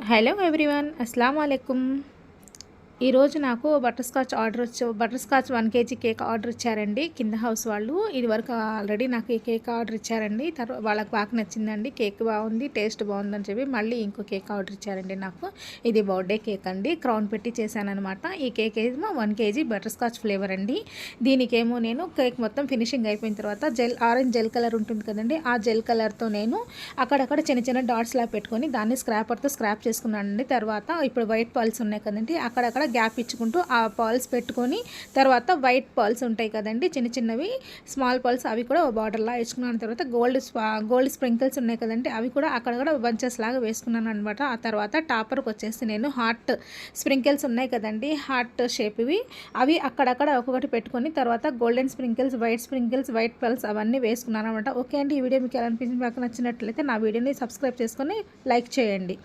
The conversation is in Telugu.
Hello everyone, అస్సలాము అలైకుమ్. ఈరోజు నాకు butter scotch 1 KG cake order ఇచ్చారండి కింద హౌస్ వాళ్ళు. ఇది వరకు ఆల్రెడీ నాకు ఈ కేక్ ఆర్డర్ ఇచ్చారండి. వాళ్ళకి బాగా నచ్చిందండి, కేక్ బాగుంది, టేస్ట్ బాగుందని చెప్పి మళ్ళీ ఇంకో కేక్ ఆర్డర్ ఇచ్చారండి నాకు. ఇది బర్త్డే కేక్ అండి, క్రౌన్ పెట్టి చేశానమాట. ఈ కేక్ ఏమో 1 కేజీ బటర్ స్కాచ్ ఫ్లేవర్ అండి. దీనికేమో నేను కేక్ మొత్తం ఫినిషింగ్ అయిపోయిన తర్వాత ఆరెంజ్ జెల్ కలర్ ఉంటుంది కదండి, ఆ జెల్ కలర్తో నేను అక్కడక్కడ చిన్న చిన్న డాట్స్ లా పెట్టుకొని దాన్ని స్క్రాపర్తో స్క్రాప్ చేసుకున్నానండి. తర్వాత ఇప్పుడు వైట్ పర్ల్స్ ఉన్నాయి కదండి, అక్కడక్కడ గ్యాప్ ఇచ్చుకుంటూ ఆ పర్ల్స్ పెట్టుకొని తర్వాత వైట్ పర్ల్స్ ఉంటాయి కదండి, చిన్న చిన్నవి స్మాల్ పర్ల్స్, అవి కూడా బార్డర్లా వేసుకున్నాను. తర్వాత గోల్డ్ స్ప్రింకిల్స్ ఉన్నాయి కదండి, అవి కూడా అక్కడక్కడ బంచెస్ లాగా వేసుకున్నాను అనమాట. ఆ తర్వాత టాపర్కి వచ్చేసి నేను హార్ట్ స్ప్రింకిల్స్ ఉన్నాయి కదండి, హార్ట్ షేప్వి, అవి అక్కడక్కడ ఒక్కొక్కటి పెట్టుకొని తర్వాత గోల్డెన్ స్ప్రింకిల్స్, వైట్ పర్ల్స్ అవన్నీ వేసుకున్నాను అనమాట. ఓకే అండి, ఈ వీడియో మీకు ఎలా అనిపించింది, నాకు నచ్చినట్లయితే నా వీడియోని సబ్స్క్రైబ్ చేసుకొని లైక్ చేయండి.